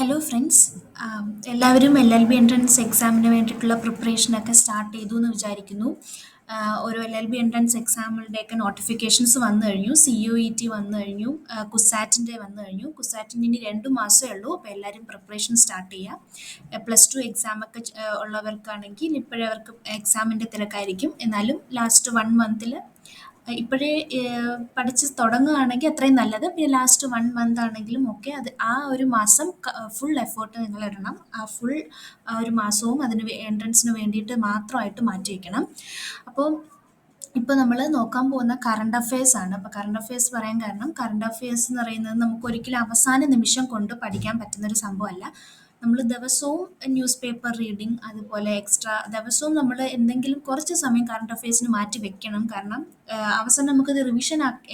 Hello friends. എല്ലാവരും LLB entrance എക്സാമിന് വേണ്ടിയിട്ടുള്ള പ്രിപ്പറേഷനൊക്കെ സ്റ്റാർട്ട് ചെയ്തു എന്ന് വിചാരിക്കുന്നു. ഓരോ LLB എൻട്രൻസ് എക്സാമുകളുടെയൊക്കെ നോട്ടിഫിക്കേഷൻസ് വന്നു കഴിഞ്ഞു. CUET വന്നു കഴിഞ്ഞു, കുസാറ്റിൻ്റെ വന്നു കഴിഞ്ഞു. കുസാറ്റിന് ഇനി 2 മാസമേ ഉള്ളൂ. അപ്പോൾ എല്ലാവരും പ്രിപ്പറേഷൻ സ്റ്റാർട്ട് ചെയ്യുക. +2 എക്സാമൊക്കെ ഉള്ളവർക്കാണെങ്കിൽ ഇപ്പോഴേ അവർക്ക് എക്സാമിൻ്റെ തിരക്കായിരിക്കും. എന്നാലും ലാസ്റ്റ് 1 മന്തിൽ ഇപ്പോഴേ പഠിച്ച് തുടങ്ങുകയാണെങ്കിൽ അത്രയും നല്ലത്. പിന്നെ ലാസ്റ്റ് 1 മന്ത് ആണെങ്കിലും ഒക്കെ അത് ആ ഒരു മാസം ഫുൾ എഫേർട്ട് നിങ്ങൾ ഇടണം. ആ ഒരു മാസവും അതിന് എൻട്രൻസിന് വേണ്ടിയിട്ട് മാത്രമായിട്ട് മാറ്റി വയ്ക്കണം. അപ്പോൾ ഇപ്പോൾ നമ്മൾ നോക്കാൻ പോകുന്ന കറണ്ട് അഫയേഴ്സ് ആണ്. അപ്പോൾ കറണ്ട് അഫയേഴ്സ് പറയാൻ കാരണം, കറണ്ട് അഫയേഴ്സ് എന്ന് പറയുന്നത് നമുക്ക് ഒരിക്കലും അവസാന നിമിഷം കൊണ്ട് പഠിക്കാൻ പറ്റുന്നൊരു സംഭവമല്ല. നമ്മൾ ദിവസവും ന്യൂസ് പേപ്പർ റീഡിങ്, അതുപോലെ എക്സ്ട്രാ ദിവസവും നമ്മൾ എന്തെങ്കിലും കുറച്ച് സമയം കറണ്ട് അഫയേഴ്സിന് മാറ്റി വെക്കണം. കാരണം അവസാനം നമുക്കത്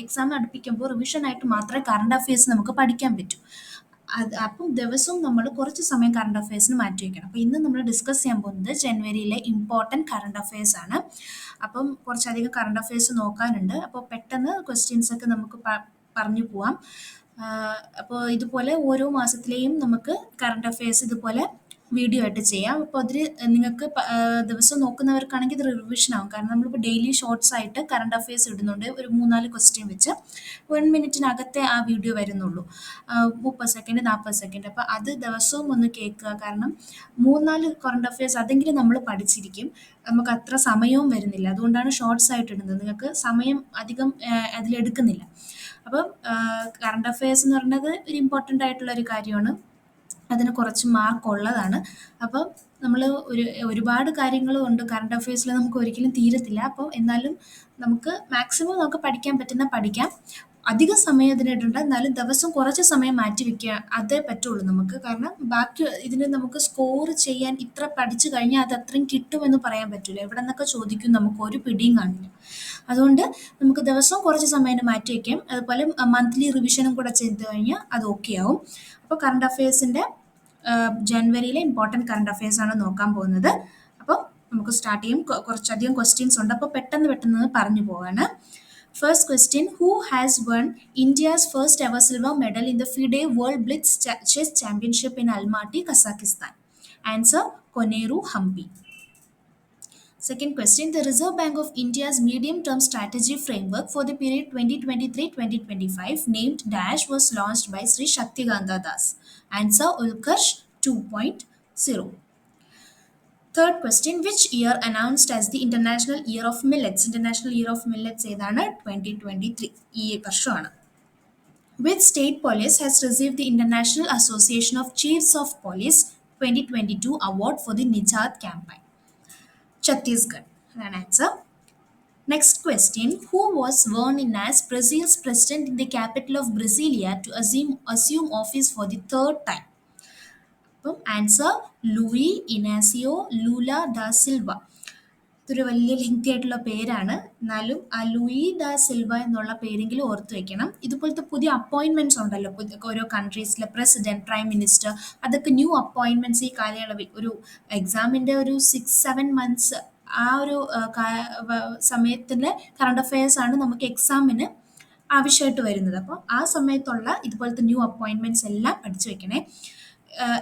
എക്സാം അടുപ്പിക്കുമ്പോൾ റിവിഷനായിട്ട് മാത്രമേ കറണ്ട് അഫയേഴ്സ് നമുക്ക് പഠിക്കാൻ പറ്റൂ. അപ്പം ദിവസവും നമ്മൾ കുറച്ച് സമയം കറണ്ട് അഫയേഴ്സിന് മാറ്റി വയ്ക്കണം. അപ്പോൾ ഇന്ന് നമ്മൾ ഡിസ്കസ് ചെയ്യാൻ പോകുന്നത് ജനുവരിയിലെ ഇമ്പോർട്ടൻറ്റ് കറണ്ട് അഫയേഴ്സ് ആണ്. അപ്പം കുറച്ചധികം കറണ്ട് അഫയേഴ്സ് നോക്കാനുണ്ട്. അപ്പോൾ പെട്ടെന്ന് ക്വസ്റ്റ്യൻസ് ഒക്കെ നമുക്ക് പറഞ്ഞു പോവാം. അപ്പോൾ ഇതുപോലെ ഓരോ മാസത്തിലെയും നമുക്ക് കറണ്ട് അഫയേഴ്സ് ഇതുപോലെ വീഡിയോ ആയിട്ട് ചെയ്യാം. അപ്പോൾ അതിൽ നിങ്ങൾക്ക് ദിവസം നോക്കുന്നവർക്കാണെങ്കിൽ ഇത് റിവിഷൻ ആവും. കാരണം നമ്മളിപ്പോൾ ഡെയിലി ഷോർട്സ് ആയിട്ട് കറണ്ട് അഫയേഴ്സ് ഇടുന്നുണ്ട്. ഒരു 3-4 ക്വസ്റ്റ്യൻ വെച്ച് 1 മിനിറ്റിനകത്തെ ആ വീഡിയോ വരുന്നുള്ളൂ. 30 സെക്കൻഡ് 40 സെക്കൻഡ്. അപ്പോൾ അത് ദിവസവും ഒന്ന് കേൾക്കുക. കാരണം 3-4 കറണ്ട് അഫയേഴ്സ് അതെങ്കിലും നമ്മൾ പഠിച്ചിരിക്കും. നമുക്ക് അത്ര സമയവും വരുന്നില്ല. അതുകൊണ്ടാണ് ഷോർട്സ് ആയിട്ട് ഇടുന്നത്. നിങ്ങൾക്ക് സമയം അധികം അതിലെടുക്കുന്നില്ല. അപ്പം കറണ്ട് അഫയേഴ്സ് എന്ന് പറയുന്നത് ഒരു ഇമ്പോർട്ടൻ്റ് ആയിട്ടുള്ള ഒരു കാര്യമാണ്. അതിന് കുറച്ച് മാർക്ക് ഉള്ളതാണ്. അപ്പം നമ്മൾ ഒരുപാട് കാര്യങ്ങളും ഉണ്ട് കറണ്ട് അഫയേഴ്സിൽ, നമുക്ക് ഒരിക്കലും തീരത്തില്ല. അപ്പോൾ എന്നാലും നമുക്ക് മാക്സിമം നമുക്ക് പഠിക്കാൻ പറ്റുന്ന പഠിക്കാം. അധിക സമയം ഇതിനിടണ്ട. എന്നാലും ദിവസം കുറച്ച് സമയം മാറ്റി വെക്കുക, അതേ പറ്റുള്ളൂ നമുക്ക്. കാരണം ബാക്കി ഇതിന് നമുക്ക് സ്കോർ ചെയ്യാൻ ഇത്ര പഠിച്ചു കഴിഞ്ഞാൽ അത് അത്രയും കിട്ടുമെന്ന് പറയാൻ പറ്റില്ല. എവിടെ നിന്നൊക്കെ ചോദിക്കും, നമുക്ക് ഒരു പിടിയും കാണില്ല. അതുകൊണ്ട് നമുക്ക് ദിവസം കുറച്ച് സമയം മാറ്റി വയ്ക്കാം. അതുപോലെ മന്ത്ലി റിവിഷനും കൂടെ ചെയ്ത് കഴിഞ്ഞാൽ അത് ഓക്കെ ആവും. അപ്പോൾ കറണ്ട് അഫയേഴ്സിൻ്റെ ജനുവരിയിലെ ഇമ്പോർട്ടൻറ്റ് കറണ്ട് അഫയേഴ്സ് ആണ് നോക്കാൻ പോകുന്നത്. അപ്പോൾ നമുക്ക് സ്റ്റാർട്ട് ചെയ്യും. കുറച്ചധികം ക്വസ്റ്റ്യൻസ് ഉണ്ട്. അപ്പോൾ പെട്ടെന്ന് പറഞ്ഞു പോവാണ്. First question: Who has won India's first ever silver medal in the FIDE World Blitz Chess Championship in Almaty, Kazakhstan? Answer: Koneru Hampi. Second question: The Reserve Bank of India's medium-term strategy framework for the period 2023-2025 named Dash was launched by Sri Shaktikanta Das. Answer: Ulkarsh 2.0. Third question: Which year announced as the International Year of Millets? International Year of Millets ഏതാണ്? 2023. ഈ വർഷമാണ്. Which state police has received the International Association of Chiefs of Police 2022 award for the Nijat campaign? Chhattisgarh. An answer. Next question: Who was sworn in as Brazil's president in the capital of Brasilia to assume office for the third time? Answer: Luiz Inacio Lula da Silva. ഇതൊരു വലിയ lengthy ആയിട്ടുള്ള പേരാണ്. എന്നാലും ആ Louis da Silva എന്നുള്ള പേരെങ്കിലും ഓർത്ത് വെക്കണം. ഇതുപോലത്തെ പുതിയ അപ്പോയിൻമെന്റ്സ് ഉണ്ടല്ലോ ഓരോ കൺട്രീസിലെ പ്രസിഡന്റ്, പ്രൈം മിനിസ്റ്റർ, അതൊക്കെ ന്യൂ അപ്പോയിൻമെന്റ്സ് ഈ കാലയളവിൽ ഒരു എക്സാമിൻ്റെ ഒരു 6-7 മന്ത്സ് ആ ഒരു സമയത്തിൻ്റെ കറണ്ട് അഫയേഴ്സ് ആണ് നമുക്ക് എക്സാമിന് ആവശ്യമായിട്ട് വരുന്നത്. അപ്പോൾ ആ സമയത്തുള്ള ഇതുപോലത്തെ ന്യൂ അപ്പോയിൻമെന്റ്സ് എല്ലാം പഠിച്ചു വെക്കണേ.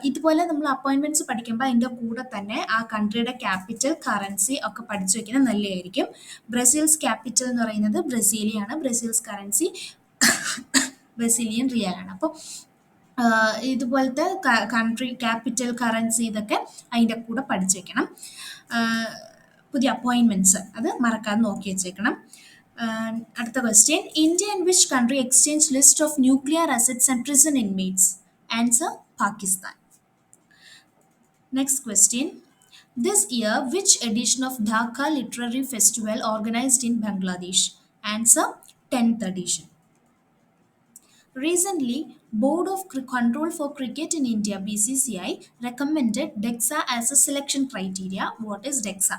ഇതുപോലെ നമ്മൾ അപ്പോയിൻമെന്റ്സ് പഠിക്കുമ്പോൾ അതിൻ്റെ കൂടെ തന്നെ ആ കൺട്രിയുടെ ക്യാപിറ്റൽ, കറൻസി ഒക്കെ പഠിച്ചു വെക്കുന്നത് നല്ലതായിരിക്കും. ബ്രസീൽസ് ക്യാപിറ്റൽ എന്ന് പറയുന്നത് ബ്രസീലിയാണ്. Brazil's currency Brazilian റിയലാണ്. അപ്പോൾ ഇതുപോലത്തെ കൺട്രി ക്യാപിറ്റൽ, കറൻസി ഇതൊക്കെ അതിൻ്റെ കൂടെ പഠിച്ചു വെക്കണം. പുതിയ അപ്പോയിൻമെന്റ്സ് അത് മറക്കാതെ നോക്കി വെച്ചേക്കണം. അടുത്ത question: India and which country exchange list of nuclear assets and prison inmates? Answer: Pakistan. Next question: This year, which edition of Dhaka Literary Festival organized in Bangladesh? Answer: 10th edition. Recently, Board of Control for Cricket in India (BCCI) recommended DEXA as a selection criteria. What is DEXA?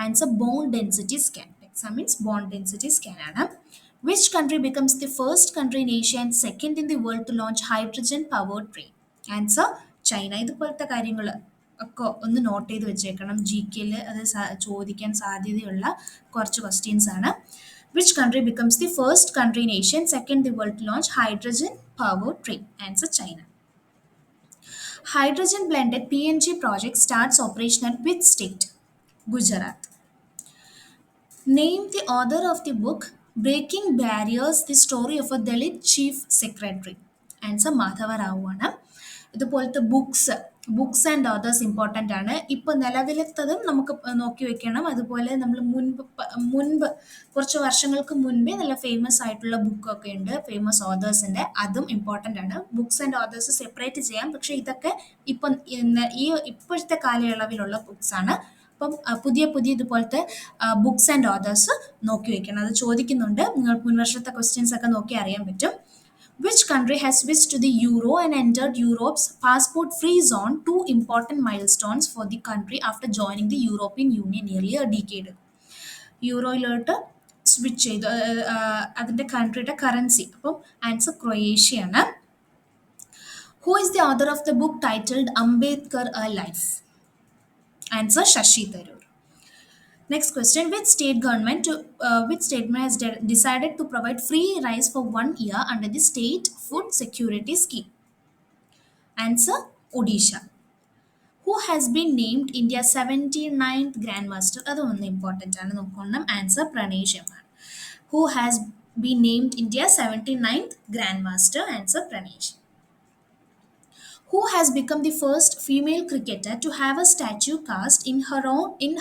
Answer: bone density scan. DEXA means bone density scan ആണ്. Which country becomes the first country in Asia and second in the world to launch hydrogen powered train? Answer: China. ഇതുപോലത്തെ കാര്യങ്ങൾ ഒക്കെ ഒന്ന് not ചെയ്ത് വെച്ചേക്കണം. GKയിൽ അത് ചോദിക്കാൻ സാധ്യതയുള്ള കുറച്ച് ക്വസ്റ്റ്യൻസ് ആണ്. Which country becomes the first country in Asia and second in the world to launch hydrogen powered train? Answer: China. Hydrogen blended PNG project starts operation at which state? Gujarat. Name the author of the book Breaking Barriers, the story of a Dalit chief secretary. Answer Madhava Rao ആണ്. ഇതുപോലത്തെ books and authors important ആണ്. ഇപ്പോൾ നിലവിലത്തതും നമുക്ക് നോക്കി വെക്കണം. അതുപോലെ നമ്മൾ മുൻപ് കുറച്ച് വർഷങ്ങൾക്ക് മുൻപേ നല്ല ഫേമസ് ആയിട്ടുള്ള ബുക്കൊക്കെ ഉണ്ട്, ഫേമസ് ഓതേഴ്സിൻ്റെ, അതും ഇമ്പോർട്ടൻ്റ് ആണ്. ബുക്സ് ആൻഡ് ഓതേഴ്സ് സെപ്പറേറ്റ് ചെയ്യാം, പക്ഷേ ഇതൊക്കെ ഇപ്പം ഈ ഇപ്പോഴത്തെ കാലയളവിലുള്ള ബുക്സ് ആണ്. അപ്പം പുതിയ പുതിയ ഇതുപോലത്തെ ബുക്സ് ആൻഡ് ഓതേഴ്സ് നോക്കി വെക്കണം. അത് ചോദിക്കുന്നുണ്ട്, നിങ്ങൾ മുൻവർഷത്തെ ക്വസ്റ്റ്യൻസ് ഒക്കെ നോക്കി അറിയാൻ പറ്റും. Which country has switched to the euro and entered Europe's passport free zone? Two important milestones for the country after joining the European Union nearly a decade ago. യൂറോയിലോട്ട് സ്വിച്ച് ചെയ്തു, അതിൻ്റെ കൺട്രിയുടെ കറൻസി. അപ്പം answer Croatia ആണ്. Who is the author of the book titled Ambedkar a life? Answer Shashi Tharoor. Next question: which state has decided to provide free rice for 1 year under the state food security scheme? Answer: Odisha. Who has been named India's 79th Grandmaster? That is important. Answer: Pranesh Emman. Who has been named India's 79th Grandmaster? Answer: Pranesh. Who has become the first female cricketer to have a statue cast in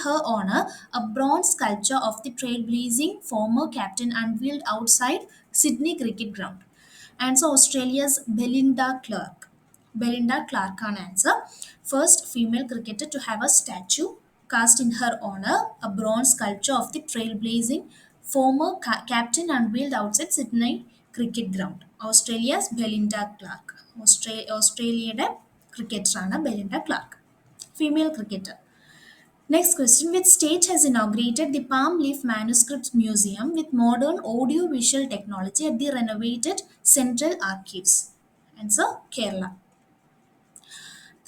her honor, a bronze sculpture of the trailblazing former captain unveiled outside Sydney Cricket Ground? Answer: Australia's Belinda Clark. Belinda Clark can answer. First female cricketer to have a statue cast in her honor, a bronze sculpture of the trailblazing former captain unveiled outside Sydney Cricket Ground. Australia's Belinda Clark. ഓസ്ട്രേലിയയുടെ ക്രിക്കറ്ററാണ് Belinda Clark, female cricketer. Next question: which state has inaugurated the Palm Leaf Manuscripts Museum with modern audio-visual technology at the renovated Central Archives? Answer: Kerala.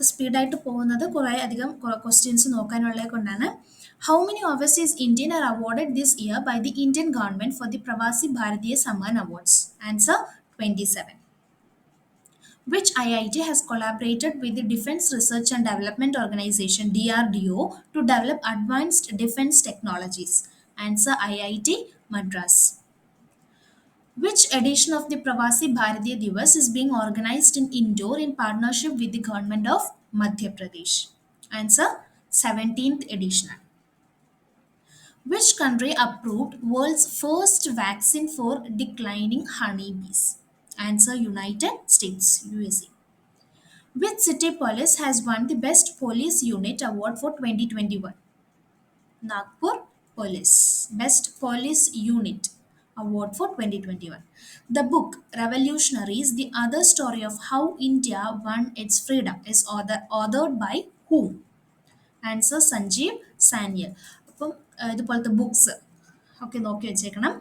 സ്പീഡായിട്ട് പോകുന്നത് കുറേ അധികം questions നോക്കാനുള്ളത് കൊണ്ടാണ്. How many overseas Indian are awarded this year by the Indian government for the Pravasi Bharatiya Samman Awards? Answer: 27. Which IIT has collaborated with the Defense Research and Development Organization DRDO to develop advanced defense technologies? Answer: IIT Madras. Which edition of the Pravasi Bharatiya Divas is being organized in Indore in partnership with the government of Madhya Pradesh? Answer: 17th edition. Which country approved world's first vaccine for declining honeybees? Answer: United States, USA. Which city police has won the Best Police Unit Award for 2021? Nagpur Police. Best Police Unit Award for 2021. The book Revolutionaries: The Other Story of How India Won Its Freedom is authored by whom? Answer: Sanjeev Sanyal. അപ്പം ഇതുപോലത്തെ books ഒക്കെ നോക്കി വെച്ചേക്കണം.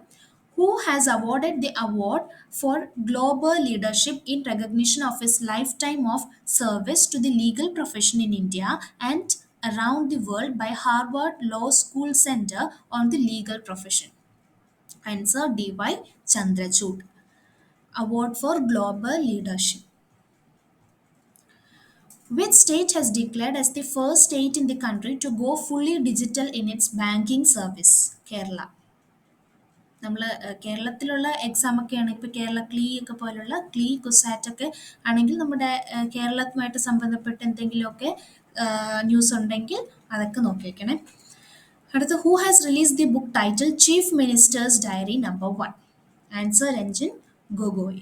Who has awarded the award for global leadership in recognition of his lifetime of service to the legal profession in India and around the world by Harvard Law School Center on the Legal Profession? Answer: D.Y. Chandrachud. Award for global leadership. Which state has declared as the first state in the country to go fully digital in its banking service? Kerala. നമ്മൾ കേരളത്തിലുള്ള exam ഒക്കെയാണ്, ഇപ്പോൾ കേരള ക്ലീ ഒക്കെ പോലുള്ള കുസാറ്റ് ഒക്കെ ആണെങ്കിൽ നമ്മുടെ കേരളവുമായിട്ട് സംബന്ധപ്പെട്ട് എന്തെങ്കിലുമൊക്കെ ന്യൂസ് ഉണ്ടെങ്കിൽ അതൊക്കെ നോക്കി വയ്ക്കണേ. അടുത്ത: who has release the book title chief ministers diary number 1? Answer: Ranjan Gogoi.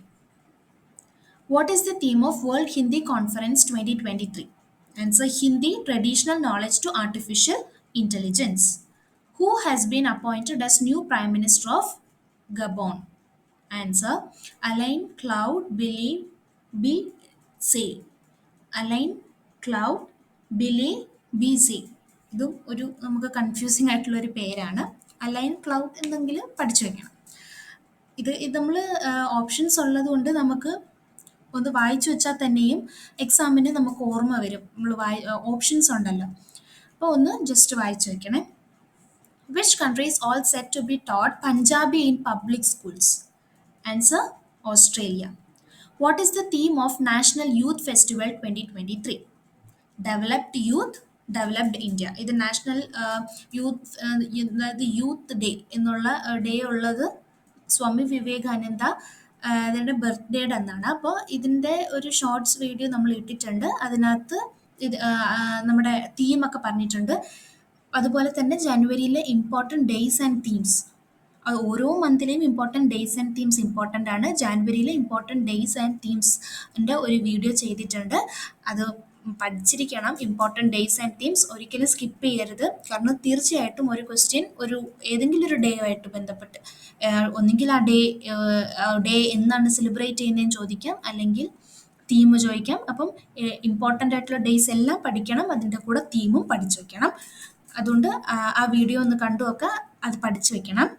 What is the theme of World Hindi Conference 2023? Answer: Hindi Traditional Knowledge to Artificial Intelligence. Who has been appointed as new Prime Minister of Gabon? Answer: Alain Claude Billy Alain Claude Billy. ഇതും ഒരു നമുക്ക് confusing ആയിട്ടുള്ളൊരു പേരാണ്. Align cloud എന്തെങ്കിലും പഠിച്ചു വെക്കണം. ഇത് നമ്മൾ ഓപ്ഷൻസ് ഉള്ളത് കൊണ്ട് നമുക്ക് ഒന്ന് വായിച്ചു വെച്ചാൽ തന്നെയും എക്സാമിന് നമുക്ക് ഓർമ്മ വരും. നമ്മൾ ഓപ്ഷൻസ് ഉണ്ടല്ലോ, അപ്പോൾ ഒന്ന് ജസ്റ്റ് വായിച്ചു വെക്കണേ. Which country is all set to be taught Punjabi in public schools? Answer: Australia. What is the theme of National Youth Festival 2023? Developed youth developed India. ഇത് നാഷണൽ യൂത്ത് യൂത്ത് ഡേ എന്നുള്ള day ഉള്ളത് സ്വാമി വിവേകാനന്ദ അതിൻ്റെ ബർത്ത്ഡേയുടെ അന്നാണ്. അപ്പോൾ ഇതിൻ്റെ ഒരു shorts video നമ്മൾ ഇട്ടിട്ടുണ്ട്. അതിനകത്ത് ഇത് നമ്മുടെ തീമൊക്കെ പറഞ്ഞിട്ടുണ്ട്. അതുപോലെ തന്നെ ജനുവരിയിലെ ഇമ്പോർട്ടൻറ്റ് ഡേയ്സ് ആൻഡ് തീംസ്, അത് ഓരോ മന്തിലെയും important days and themes important ആണ്. ജാനുവരിയിലെ ഇമ്പോർട്ടൻറ്റ് ഡേയ്സ് ആൻഡ് തീംസിൻ്റെ ഒരു വീഡിയോ ചെയ്തിട്ടുണ്ട്. അത് പഠിച്ചിരിക്കണം. ഇമ്പോർട്ടൻറ്റ് ഡേയ്സ് ആൻഡ് തീംസ് ഒരിക്കലും സ്കിപ്പ് ചെയ്യരുത്. കാരണം തീർച്ചയായിട്ടും ഒരു ക്വസ്റ്റ്യൻ ഒരു ഏതെങ്കിലും ഒരു ഡേ ആയിട്ട് ബന്ധപ്പെട്ട് ഒന്നുകിൽ ആ ഡേ എന്നാണ് സെലിബ്രേറ്റ് ചെയ്യുന്നതെന്ന് ചോദിക്കാം, അല്ലെങ്കിൽ തീം ചോദിക്കാം. അപ്പം ഇമ്പോർട്ടൻ്റ് ആയിട്ടുള്ള ഡേയ്സ് എല്ലാം പഠിക്കണം, അതിൻ്റെ കൂടെ തീമും പഠിച്ചു വെക്കണം. അതുകൊണ്ട് ആ വീഡിയോ ഒന്ന് കണ്ടു നോക്കുക, അത് പഠിച്ചു വെക്കണം.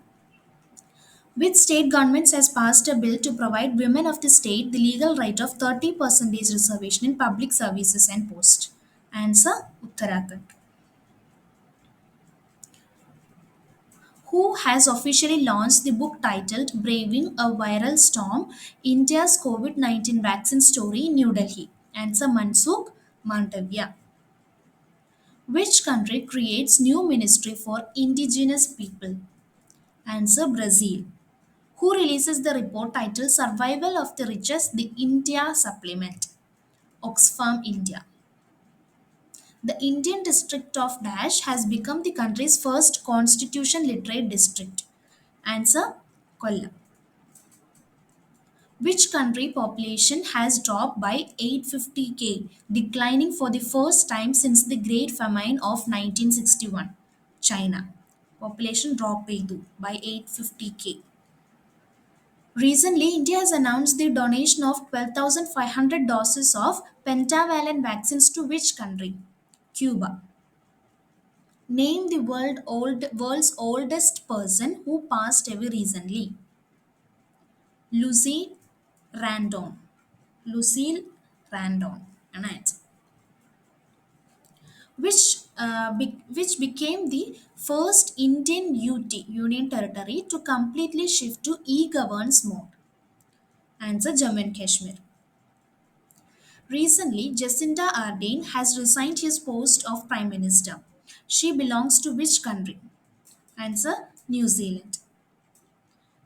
Which state governments has passed a bill to provide women of the state the legal right of 30% reservation in public services and post? Answer: Uttarakhand. Who has officially launched the book titled Braving a Viral Storm: India's COVID-19 Vaccine Story in New Delhi? Answer: Mansukh Mandavia. Which country creates new ministry for indigenous people? Answer: Brazil. Who releases the report titled Survival of the Richest, the India Supplement? Oxfam India. The Indian district of Dash has become the country's first constitution literate district. Answer: Kollam. Which country population has dropped by 850k, declining for the first time since the Great Famine of 1961? China. Population drop by 850k. Recently, India has announced the donation of 12,500 doses of pentavalent vaccines to which country? Cuba. Name the world's oldest person who passed away recently. Lucille Randon. Lucille Randon. An answer. Which became the first Indian Union Territory to completely shift to e-governance mode? Answer: Jammu and Kashmir. Recently, Jacinda Ardern has resigned his post of Prime Minister. She belongs to which country? Answer: New Zealand.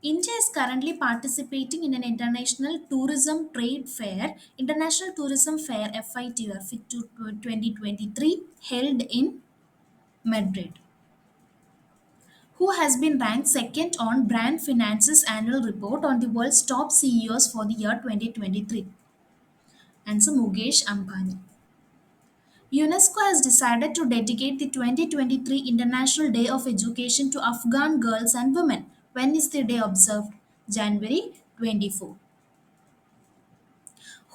India is currently participating in an international tourism trade fair, International Tourism Fair FITR FIT 2023, held in Madrid. Who has been ranked second on Brand Finance's annual report on the world's top CEOs for the year 2023? Answer: Mukesh Ambani. UNESCO has decided to dedicate the 2023 International Day of Education to Afghan girls and women. When is the day observed? January 24.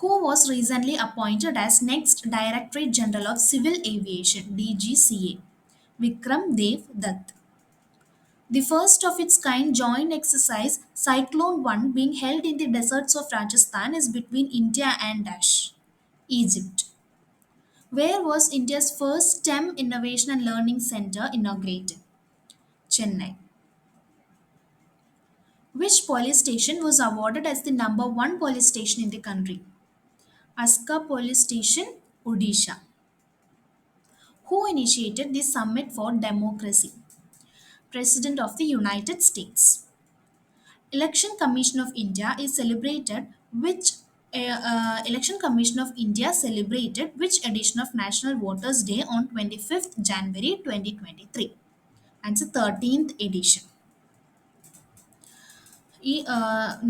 Who was recently appointed as next Directorate General of Civil Aviation (DGCA? Vikram Dev Dutt. The first of its kind joint exercise, Cyclone 1, being held in the deserts of Rajasthan, is between India and Dash, Egypt. Where was India's first STEM Innovation and Learning Center inaugurated? Chennai. Which police station was awarded as the number one police station in the country? Aska Police Station, Odisha. Who initiated the Summit for Democracy? President of the United States. Election Commission of India is celebrated which Election Commission of India celebrated which edition of National Voters Day on 25th January 2023? Answer: 13th edition. ഈ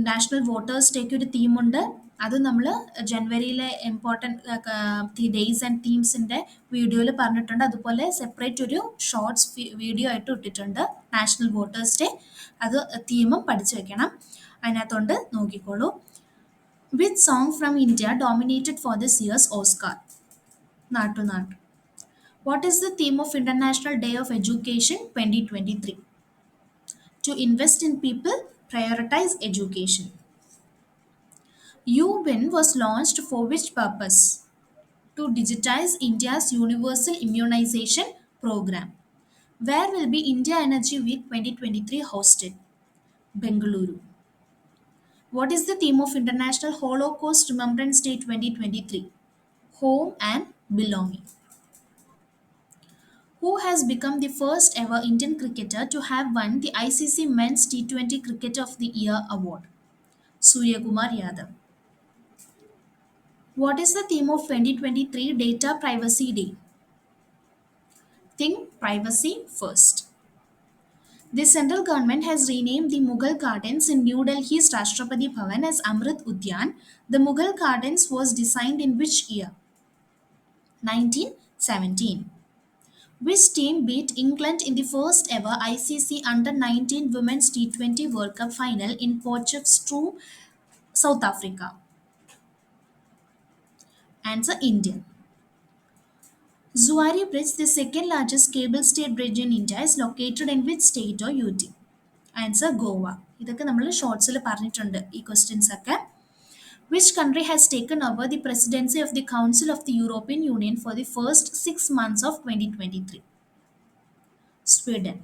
national voters ഡേക്ക് ഒരു തീമുണ്ട്. അത് നമ്മൾ ജനുവരിയിലെ important days and തീംസിൻ്റെ വീഡിയോയിൽ പറഞ്ഞിട്ടുണ്ട്. അതുപോലെ separate ഒരു shorts video ആയിട്ട് ഇട്ടിട്ടുണ്ട് നാഷണൽ വോട്ടേഴ്സ് ഡേ. അത് തീമും പഠിച്ചു വെക്കണം. അതിനകത്തോണ്ട് നോക്കിക്കോളൂ. Which song from India dominated for this years Oscar? നാട്ടു നാട്ടു. What is the theme of international day of education 2023? To invest in people, prioritize education. UWIN was launched for which purpose? To digitize India's universal immunization program. Where will be India Energy Week 2023 hosted? Bengaluru. What is the theme of International Holocaust Remembrance Day 2023? Home and belonging. Who has become the first ever Indian cricketer to have won the ICC Men's T20 Cricket of the Year award? Surya Kumar Yadav. What is the theme of 2023 Data Privacy Day? Think privacy first. The central government has renamed the Mughal Gardens in New Delhi's Rashtrapati Bhavan as Amrit Udyan. The Mughal Gardens was designed in which year? 1917. Which team beat England in the first ever ICC Under 19 Women's T20 World Cup final in Potchefstroom, South Africa? Answer India. Zuari Bridge, the second largest cable stayed bridge in India, is located in which state or UT? Answer Goa. ഇതൊക്കെ നമ്മൾ ഷോർട്സിൽ പറഞ്ഞിട്ടുണ്ട് ഈ questions ഒക്കെ. Which country has taken over the presidency of the council of the European union for the first 6 months of 2023? Sweden.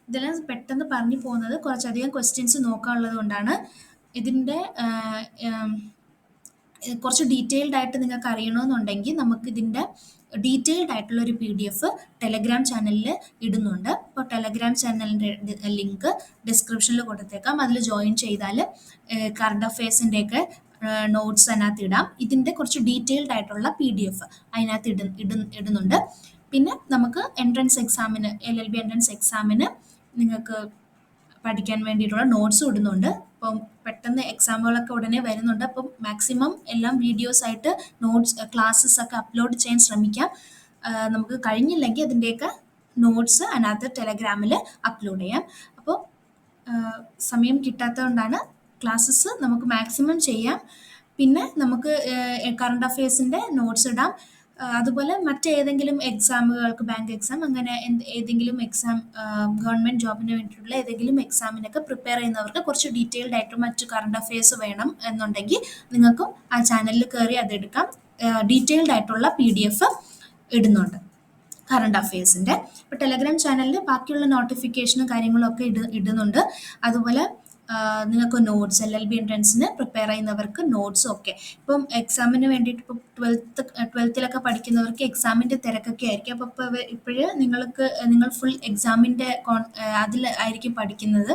ഇതെല്ലാം പെട്ടെന്ന് പറഞ്ഞു പോകുന്നത് കുറച്ചധികം ക്വസ്റ്റ്യൻസ് നോക്കാനുള്ളത് കൊണ്ടാണ്. ഇതിൻ്റെ കുറച്ച് ഡീറ്റെയിൽഡ് ആയിട്ട് നിങ്ങൾക്ക് അറിയണമെന്നുണ്ടെങ്കിൽ നമുക്ക് ഇതിൻ്റെ ഡീറ്റെയിൽഡ് ആയിട്ടുള്ള ഒരു PDF ടെലഗ്രാം ചാനലിൽ ഇടുന്നുണ്ട്. അപ്പോൾ ടെലഗ്രാം ചാനലിൻ്റെ ലിങ്ക് ഡിസ്ക്രിപ്ഷനിൽ കൊടുത്തേക്കാം. അതിൽ ജോയിൻ ചെയ്താൽ കറണ്ട് അഫെയർസിൻ്റെയൊക്കെ നോട്ട്സ് അതിനകത്ത് ഇടാം. ഇതിൻ്റെ കുറച്ച് ഡീറ്റെയിൽഡ് ആയിട്ടുള്ള PDF അതിനകത്ത് ഇടുന്നുണ്ട്. പിന്നെ നമുക്ക് എൻട്രൻസ് എക്സാമിന് LLB എൻട്രൻസ് എക്സാമിന് നിങ്ങൾക്ക് പഠിക്കാൻ വേണ്ടിയിട്ടുള്ള നോട്ട്സും ഇടുന്നുണ്ട്. അപ്പം പെട്ടെന്ന് എക്സാമുകളൊക്കെ ഉടനെ വരുന്നുണ്ട്. അപ്പം മാക്സിമം എല്ലാം വീഡിയോസ് ആയിട്ട് നോട്ട്സ് ക്ലാസ്സസ് ഒക്കെ അപ്ലോഡ് ചെയ്യാൻ ശ്രമിക്കാം. നമുക്ക് കഴിഞ്ഞില്ലെങ്കിൽ അതിൻ്റെയൊക്കെ നോട്ട്സ് അതിനകത്ത് ടെലഗ്രാമിൽ അപ്ലോഡ് ചെയ്യാം. അപ്പോൾ സമയം കിട്ടാത്തതുകൊണ്ടാണ് ക്ലാസ്സസ് നമുക്ക് മാക്സിമം ചെയ്യാം. പിന്നെ നമുക്ക് കറണ്ട് അഫെയർസിൻ്റെ നോട്ട്സ് ഇടാം. അതുപോലെ മറ്റേതെങ്കിലും എക്സാമുകൾക്ക് ബാങ്ക് എക്സാം അങ്ങനെ ഏതെങ്കിലും എക്സാം ഗവൺമെൻറ് ജോബിന് വേണ്ടിയിട്ടുള്ള ഏതെങ്കിലും എക്സാമിനൊക്കെ പ്രിപ്പയർ ചെയ്യുന്നവർക്ക് കുറച്ച് ഡീറ്റെയിൽഡ് ആയിട്ട് മറ്റ് കറണ്ട് അഫെയർസ് വേണം എന്നുണ്ടെങ്കിൽ നിങ്ങൾക്കും ആ ചാനലിൽ കയറി അതെടുക്കാം. ഡീറ്റെയിൽഡ് ആയിട്ടുള്ള PDF ഇടുന്നുണ്ട് കറണ്ട് അഫെയർസിൻ്റെ. ഇപ്പോൾ ടെലഗ്രാം ചാനലിൽ ബാക്കിയുള്ള നോട്ടിഫിക്കേഷനും കാര്യങ്ങളും ഒക്കെ ഇടുന്നുണ്ട്. അതുപോലെ നിങ്ങൾക്ക് നോട്ട്സ് LLB എൻട്രൻസിന് പ്രിപ്പയർ ചെയ്യുന്നവർക്ക് നോട്ട്സും ഒക്കെ. ഇപ്പം എക്സാമിന് വേണ്ടിയിട്ട് ഇപ്പോൾ 12th പഠിക്കുന്നവർക്ക് എക്സാമിൻ്റെ തിരക്കൊക്കെ ആയിരിക്കും. അപ്പോൾ ഇപ്പോഴ് നിങ്ങൾ ഫുൾ എക്സാമിൻ്റെ അതിൽ ആയിരിക്കും പഠിക്കുന്നത്.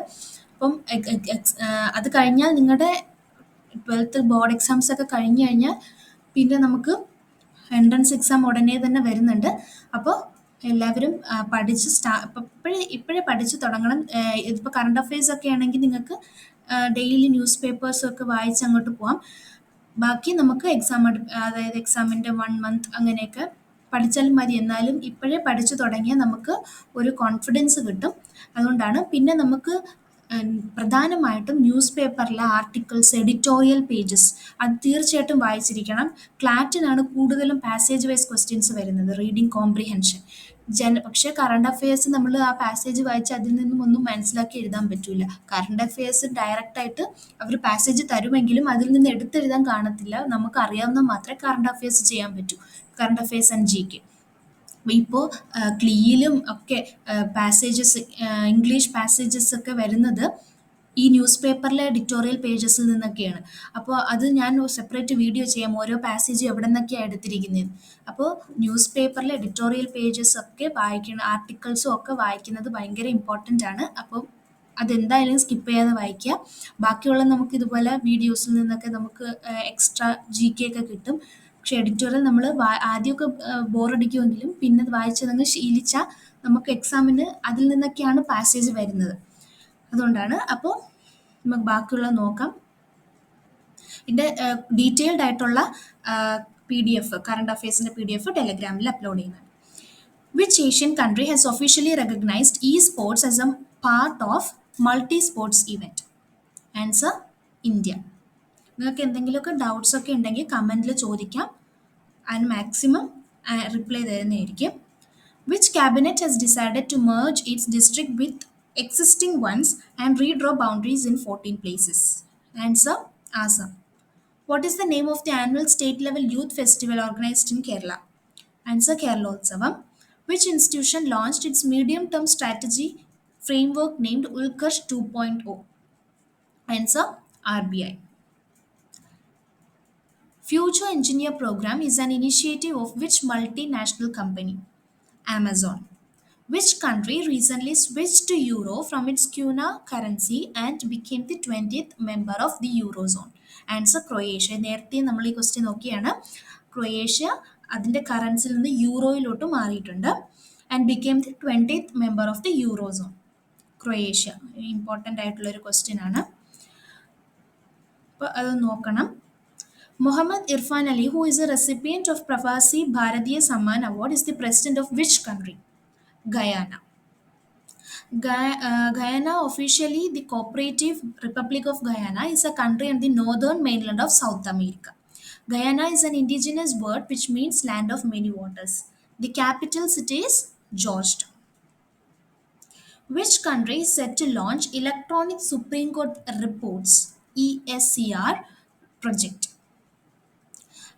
അപ്പം അത് കഴിഞ്ഞാൽ നിങ്ങളുടെ 12th ബോർഡ് എക്സാംസ് ഒക്കെ കഴിഞ്ഞ് കഴിഞ്ഞാൽ പിന്നെ നമുക്ക് എൻട്രൻസ് എക്സാം ഉടനെ തന്നെ വരുന്നുണ്ട്. അപ്പോൾ എല്ലാവരും പഠിച്ച് ഇപ്പോഴേ പഠിച്ച് തുടങ്ങണം. ഇതിപ്പോൾ കറണ്ട് അഫെയർസ് ഒക്കെ ആണെങ്കിൽ നിങ്ങൾക്ക് ഡെയിലി ന്യൂസ് പേപ്പേഴ്സൊക്കെ വായിച്ച് അങ്ങോട്ട് പോകാം. ബാക്കി നമുക്ക് അതായത് എക്സാമിൻ്റെ 1 month അങ്ങനെയൊക്കെ പഠിച്ചാലും മതി. എന്നാലും ഇപ്പോഴേ പഠിച്ചു തുടങ്ങിയാൽ നമുക്ക് ഒരു കോൺഫിഡൻസ് കിട്ടും. അതുകൊണ്ടാണ്. പിന്നെ നമുക്ക് പ്രധാനമായിട്ടും ന്യൂസ് പേപ്പറിലെ ആർട്ടിക്കിൾസ്, എഡിറ്റോറിയൽ പേജസ് അത് തീർച്ചയായിട്ടും വായിച്ചിരിക്കണം. ക്ലാറ്റിനാണ് കൂടുതലും പാസേജ് വൈസ് ക്വസ്റ്റ്യൻസ് വരുന്നത്, റീഡിങ് കോംപ്രിഹെൻഷൻ. പക്ഷേ കറണ്ട് അഫെയർസ് നമ്മൾ ആ പാസേജ് വായിച്ച് അതിൽ നിന്നും ഒന്നും മനസ്സിലാക്കി എഴുതാൻ പറ്റില്ല. കറണ്ട് അഫെയർസ് ഡയറക്റ്റായിട്ട് അവർ പാസേജ് തരുമെങ്കിലും അതിൽ നിന്ന് എടുത്തെഴുതാൻ കാണത്തില്ല. നമുക്ക് അറിയാവുന്ന മാത്രമേ കറണ്ട് അഫെയർസ് ചെയ്യാൻ പറ്റൂ. Current affairs and GK. ഇപ്പോൾ ക്ലീയിലും ഒക്കെ പാസേജസ്, ഇംഗ്ലീഷ് പാസേജസ് ഒക്കെ വരുന്നത് ഈ ന്യൂസ് പേപ്പറിലെ എഡിറ്റോറിയൽ പേജസിൽ നിന്നൊക്കെയാണ്. അപ്പോൾ അത് ഞാൻ സെപ്പറേറ്റ് വീഡിയോ ചെയ്യാം, ഓരോ പാസേജും എവിടെ നിന്നൊക്കെയാണ് എടുത്തിരിക്കുന്നത്. അപ്പോൾ ന്യൂസ് പേപ്പറിലെ എഡിറ്റോറിയൽ പേജസ് ഒക്കെ ആർട്ടിക്കിൾസും ഒക്കെ വായിക്കുന്നത് ഭയങ്കര ഇമ്പോർട്ടൻ്റ് ആണ്. അപ്പോൾ അതെന്തായാലും സ്കിപ്പ് ചെയ്യാതെ വായിക്കുക. ബാക്കിയുള്ള നമുക്ക് ഇതുപോലെ വീഡിയോസിൽ നിന്നൊക്കെ നമുക്ക് എക്സ്ട്രാ GK ഒക്കെ കിട്ടും. പക്ഷെ എഡിറ്റോറിയൽ നമ്മൾ ആദ്യമൊക്കെ ബോറടിക്കുമെങ്കിലും പിന്നെ അത് വായിച്ചതങ്ങ് ശീലിച്ചാൽ നമുക്ക് എക്സാമിന് അതിൽ നിന്നൊക്കെയാണ് പാസേജ് വരുന്നത്. അതുകൊണ്ടാണ്. അപ്പോൾ നമുക്ക് ബാക്കിയുള്ളത് നോക്കാം. ഇതിൻ്റെ ഡീറ്റെയിൽഡ് ആയിട്ടുള്ള PDF കറണ്ട് അഫെയർസിൻ്റെ PDF ടെലഗ്രാമിൽ അപ്ലോഡ് ചെയ്യുന്നുണ്ട്. Which Asian country has officially recognised e-sports as A part of multi sports event? Answer India. നിങ്ങൾക്ക് എന്തെങ്കിലുമൊക്കെ ഡൗട്ട്സ് ഒക്കെ ഉണ്ടെങ്കിൽ കമൻറ്റിൽ ചോദിക്കാം. അതിന് മാക്സിമം റിപ്ലൈ തരുന്നതായിരിക്കും. Which cabinet has decided to merge its district with existing ones and redraw boundaries in 14 places? Answer Assam. What is the name of the annual state level youth festival organized in Kerala? Answer Keralotsavam. Which institution launched its medium term strategy framework named Ulkarsh 2.0? Answer RBI. Future Engineer Program is an initiative of which multinational company? Amazon. Which country recently switched to euro from its kuna currency and became the 20th member of the eurozone? Answer Croatia. നേരത്തെ നമ്മൾ ഈ question നോക്കിയാണ്. Croatia അതിൻ്റെ കറൻസിയിൽ നിന്ന് യൂറോയിലോട്ട് മാറിയിട്ടുണ്ട് and became the 20th member of the eurozone. Croatia important ആയിട്ടുള്ള ഒരു question ആണ്. അപ്പോൾ അത് നോക്കണം. Mohammad Irfan Ali, who is a recipient of Pravasi Bharatiya Samman Award, is the president of which country? Guyana. Guyana, officially the Cooperative Republic of Guyana, is a country on the northern mainland of South America. Guyana is an indigenous word which means land of many waters. The capital city is Georgetown. Which country is set to launch Electronic Supreme Court Reports ESCR project?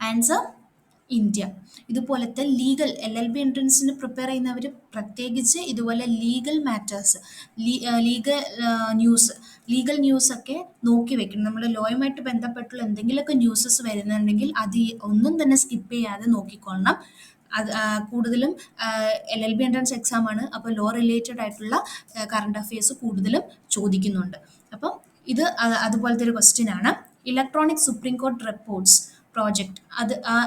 Answer India. ഇതുപോലത്തെ legal LLB എൻട്രൻസിന് prepare ചെയ്യുന്നവർ പ്രത്യേകിച്ച് ഇതുപോലെ legal matters, legal ന്യൂസൊക്കെ നോക്കി വെക്കണം. നമ്മൾ ലോയുമായിട്ട് ബന്ധപ്പെട്ടുള്ള എന്തെങ്കിലുമൊക്കെ newses വരുന്നുണ്ടെങ്കിൽ അത് ഒന്നും തന്നെ സ്കിപ്പ് ചെയ്യാതെ നോക്കിക്കൊള്ളണം. അത് കൂടുതലും LLB എൻട്രൻസ് എക്സാം ആണ്. അപ്പോൾ ലോ റിലേറ്റഡ് ആയിട്ടുള്ള കറണ്ട് അഫയേഴ്സ് കൂടുതലും ചോദിക്കുന്നുണ്ട്. അപ്പം ഇത് അതുപോലത്തെ ഒരു ക്വസ്റ്റ്യൻ ആണ്. Electronic supreme court reports project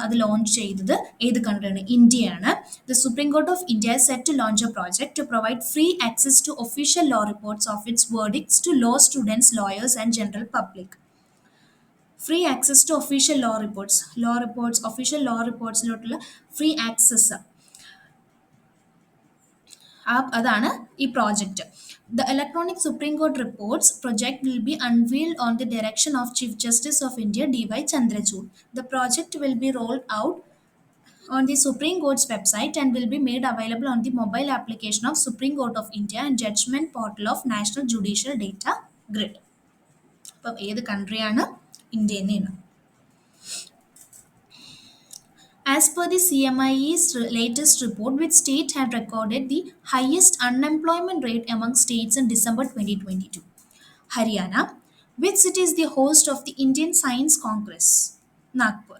അത് ലോഞ്ച് ചെയ്തത് ഏത് കൺട്രിയാണ്? ഇന്ത്യയാണ്. The supreme court of India set to launch a project to provide free access to official law reports of its verdicts to law students, lawyers and general public. Free access to official law reports official law റിപ്പോർട്ട്സിലോട്ടുള്ള free access, അതാണ് ഈ project. The Electronic Supreme Court Reports project will be unveiled on the direction of Chief Justice of India D.Y. Chandrachud. The project will be rolled out on the Supreme Court's website and will be made available on the mobile application of Supreme Court of India and judgment portal of National Judicial Data Grid. അപ്പം ഏത് കൺട്രിയാണ്? India തന്നെയാണ്. As per the CMIE's latest report, which state had recorded the highest unemployment rate among states in December 2022? Haryana. Which city is the host of the Indian Science Congress? Nagpur.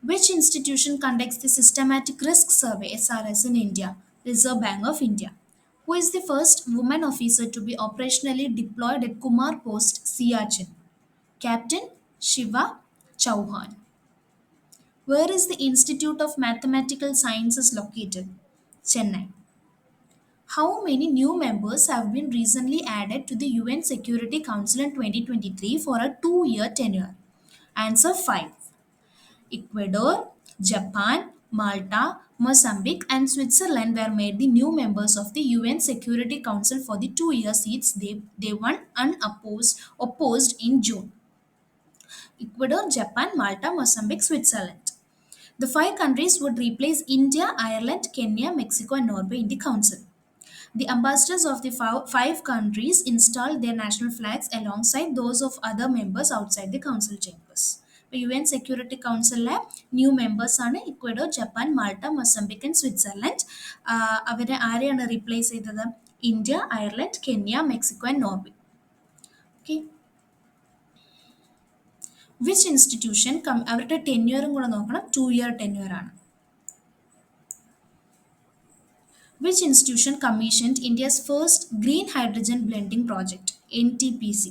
Which institution conducts the Systematic Risk Survey SRS in India? Reserve Bank of India. Who is the first woman officer to be operationally deployed at Kumar Post, Siachen? Captain Shiva Chauhan. Where is the Institute of Mathematical Sciences located? Chennai. How many new members have been recently added to the UN Security Council in 2023 for a 2-year tenure? Answer 5. Ecuador, Japan, Malta, Mozambique, and Switzerland were made the new members of the UN Security Council for the 2-year seats they won opposed in June. Ecuador, Japan, Malta, Mozambique, Switzerland. The 5 countries would replace India, Ireland, Kenya, Mexico, and Norway in the council. The ambassadors of the 5 countries installed their national flags alongside those of other members outside the council chambers. The UN Security Council new members are Ecuador, Japan, Malta, Mozambique, and Switzerland. അവരെ ആരെയാണ് replace ചെയ്തത്? India, Ireland, Kenya, Mexico and Norway. Okay. Which institution അവരുടെ ടെന്യൂറും കൂടെ നോക്കണം. 2-year tenure ആണ്. Which institution commissioned India's first green hydrogen blending project? NTPC.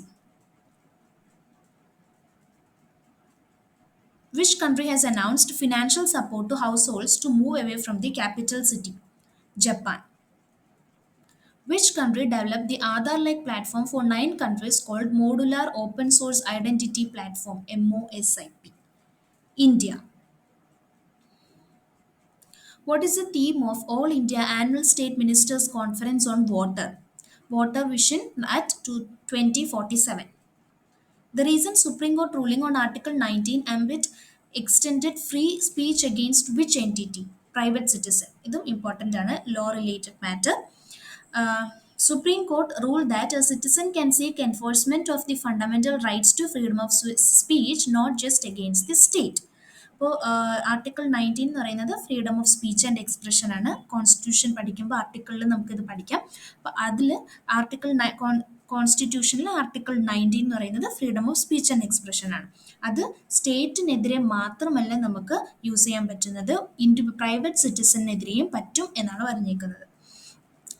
Which country has announced financial support to households to move away from the capital city? Japan. Which country developed the Aadhaar-like platform for 9 countries called Modular Open Source Identity Platform MOSIP? India. What is the theme of All India Annual State Ministers Conference on Water? Water Vision at 2047. The recent Supreme Court ruling on Article 19 ambit extended free speech against which entity? Private citizen. This is important law related matter. Supreme Court ruled that a citizen can seek enforcement of the fundamental rights to freedom of speech, not just against the state. അപ്പോൾ article 19 എന്ന് പറയുന്നത് freedom of speech and expression ആണ്. Constitution പഠിക്കുമ്പോൾ ആർട്ടിക്കിളിൽ നമുക്കിത് പഠിക്കാം. അപ്പോൾ അതിൽ article കോൺസ്റ്റിറ്റ്യൂഷനിൽ article 19 എന്ന് പറയുന്നത് freedom of speech and expression ആണ്. അത് സ്റ്റേറ്റിനെതിരെ മാത്രമല്ല നമുക്ക് യൂസ് ചെയ്യാൻ പറ്റുന്നത്, പ്രൈവറ്റ് സിറ്റിസണിനെതിരെയും പറ്റും എന്നാണ് പറഞ്ഞേക്കുന്നത്.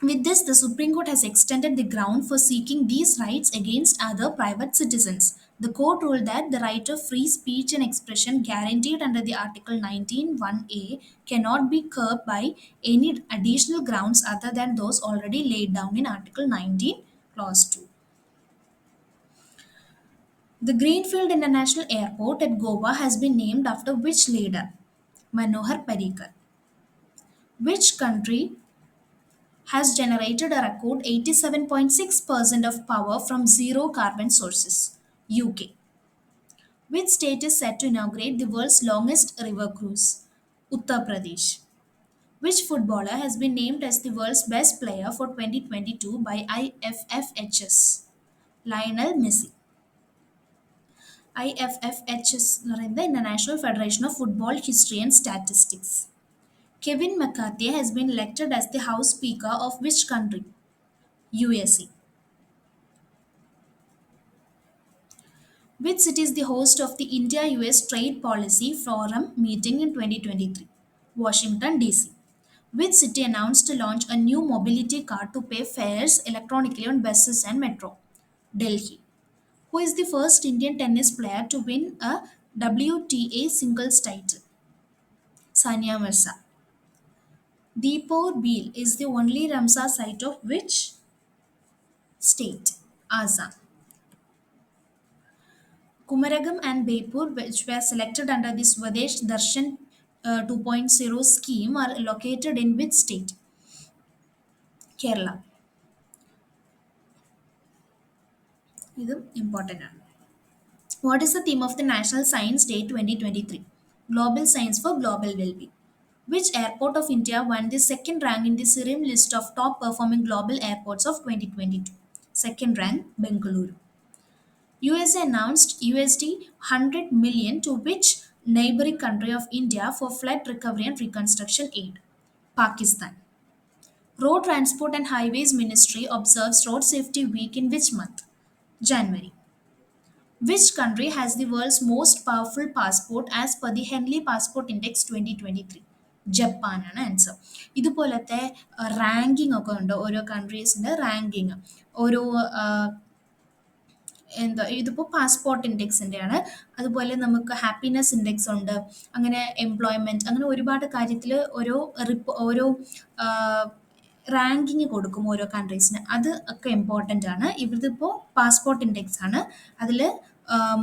With this, the Supreme Court has extended the ground for seeking these rights against other private citizens. The court ruled that the right of free speech and expression guaranteed under the Article 19(1)(a) cannot be curbed by any additional grounds other than those already laid down in Article 19, Clause 2. The Greenfield International Airport at Goa has been named after which leader? Manohar Parrikar. Which country has generated a record 87.6% of power from zero carbon sources? UK. Which state is set to inaugurate the world's longest river cruise? Uttar Pradesh. Which footballer has been named as the world's best player for 2022 by IFFHS? Lionel Messi. IFFHS എന്ന് പറയുന്നത് International Federation of Football History and Statistics. Kevin McCarthy has been elected as the House Speaker of which country? USA. Which city is the host of the India US Trade Policy Forum meeting in 2023? Washington, D.C. Which city announced to launch a new mobility card to pay fares electronically on buses and metro? Delhi. Who is the first Indian tennis player to win a WTA singles title? Sania Mirza. Deepor Beel is the only Ramsar site of which state? Assam. Kumaragam and Bepur, which were selected under the Swadesh Darshan 2.0 scheme, are located in which state? Kerala. This is important. What is the theme of the National Science Day 2023? Global Science for Global Well-being. Which airport of India won the second rank in the Sirim list of top performing global airports of 2022? Second rank, Bengaluru. USA announced USD 100 million to which neighboring country of India for flood recovery and reconstruction aid? Pakistan. Road Transport and Highways Ministry observes Road Safety Week in which month? January. Which country has the world's most powerful passport as per the Henley Passport Index 2023? Japan ആണ് answer. ഇതുപോലത്തെ ranking ഒക്കെ ഉണ്ട്, ഓരോ കൺട്രീസിൻ്റെ ranking. ഓരോ എന്താ ഇതിപ്പോൾ passport ഇൻഡെക്സിൻ്റെ ആണ്. അതുപോലെ നമുക്ക് ഹാപ്പിനെസ് ഇൻഡെക്സ് ഉണ്ട്, അങ്ങനെ എംപ്ലോയ്മെൻറ്റ്, അങ്ങനെ ഒരുപാട് കാര്യത്തിൽ ഓരോ റാങ്കിങ് കൊടുക്കും ഓരോ കൺട്രീസിന്. അത് ഒക്കെ ഇമ്പോർട്ടൻ്റ് ആണ്. ഇതിപ്പോൾ പാസ്പോർട്ട് ഇൻഡെക്സ് ആണ്. അതിൽ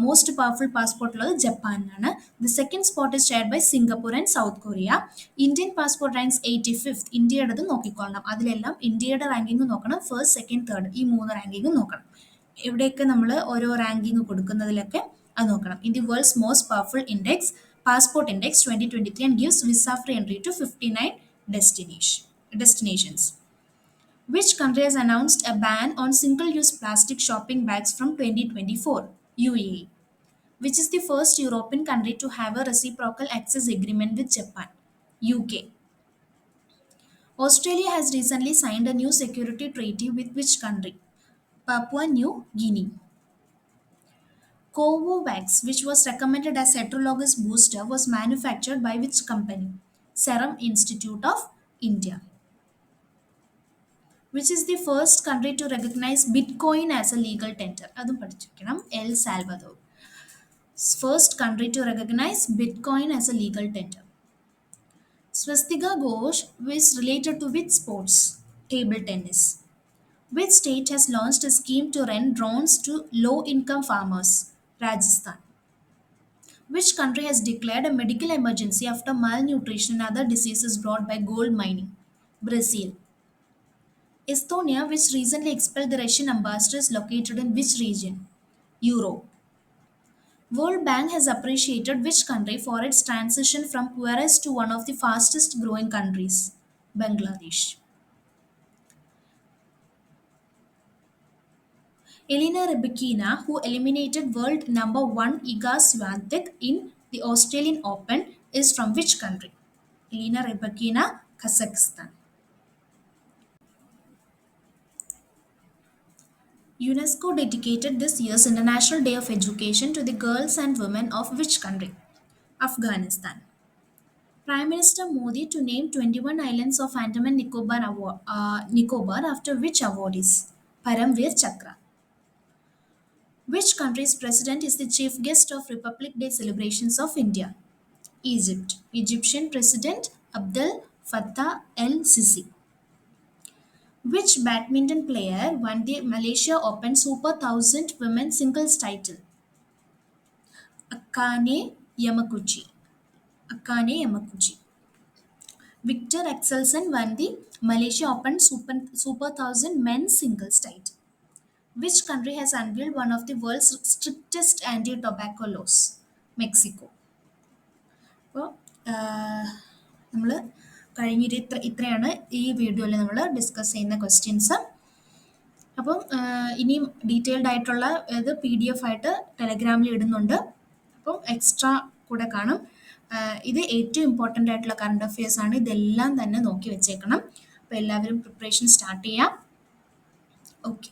മോസ്റ്റ് പവർഫുൾ പാസ്പോർട്ട് ഉള്ളത് ജപ്പാനാണ്. The second spot is shared by Singapore and South Korea. Indian passport ranks 85th. ഇന്ത്യയുടേത് നോക്കിക്കൊള്ളണം. അതിലെല്ലാം ഇന്ത്യയുടെ റാങ്കിങ് നോക്കണം. ഫസ്റ്റ്, സെക്കൻഡ്, തേർഡ് ഈ 3 റാങ്കിങ്ങും നോക്കണം. എവിടെയൊക്കെ നമ്മൾ ഓരോ റാങ്കിങ് കൊടുക്കുന്നതിലൊക്കെ അത് നോക്കണം. In the worlds most powerful index, passport index 2023 and gives visa free entry to 59 destinations. Which country has announced a ban on single-use plastic shopping bags from 2024? UAE. Which is the first European country to have a reciprocal access agreement with Japan? UK. Australia has recently signed a new security treaty with which country? Papua New Guinea. Covovax, which was recommended as heterologous booster, was manufactured by which company? Serum Institute of India. Which is the first country to recognize Bitcoin as a legal tender? അതും പഠിച്ചിരിക്കണം. El Salvador. First country to recognize Bitcoin as a legal tender. Swastika Ghosh is related to which sports? Table tennis. Which state has launched a scheme to rent drones to low-income farmers? Rajasthan. Which country has declared a medical emergency after malnutrition and other diseases brought by gold mining? Brazil. Estonia, which recently expelled the Russian ambassador, is located in which region? Europe. World Bank has appreciated which country for its transition from poorest to one of the fastest growing countries? Bangladesh. Elena Rybakina, who eliminated world number 1 Iga Swiatek in the Australian Open, is from which country? Elena Rybakina, Kazakhstan. UNESCO dedicated this year's International Day of Education to the girls and women of which country? Afghanistan. Prime Minister Modi to name 21 islands of Andaman Nicobar after which award is? Paramveer Chakra. Which country's president is the chief guest of Republic Day celebrations of India? Egypt. Egyptian President Abdel Fattah el-Sisi. Which badminton player won the Malaysia Open Super 1000 Women's Singles title? Akane Yamaguchi. Akane Yamaguchi. Victor Axelsen won the Malaysia Open Super 1000 Men's Singles title. Which country has unveiled one of the world's strictest anti-tobacco laws? Mexico. അപ്പോൾ നമ്മൾ കഴിഞ്ഞിട്ട് ഇത്രയാണ് ഈ വീഡിയോയിൽ നമ്മൾ discuss ചെയ്യുന്ന questions. അപ്പം ഇനിയും ഡീറ്റെയിൽഡ് ആയിട്ടുള്ള ഇത് PDF ആയിട്ട് ടെലഗ്രാമിൽ ഇടുന്നുണ്ട്. അപ്പം എക്സ്ട്രാ കൂടെ കാണും. ഇത് ഏറ്റവും ഇമ്പോർട്ടൻ്റ് ആയിട്ടുള്ള കറണ്ട് അഫയേഴ്സ് ആണ്. ഇതെല്ലാം തന്നെ നോക്കി വെച്ചേക്കണം. അപ്പോൾ എല്ലാവരും പ്രിപ്പറേഷൻ സ്റ്റാർട്ട് ചെയ്യാം. ഓക്കെ.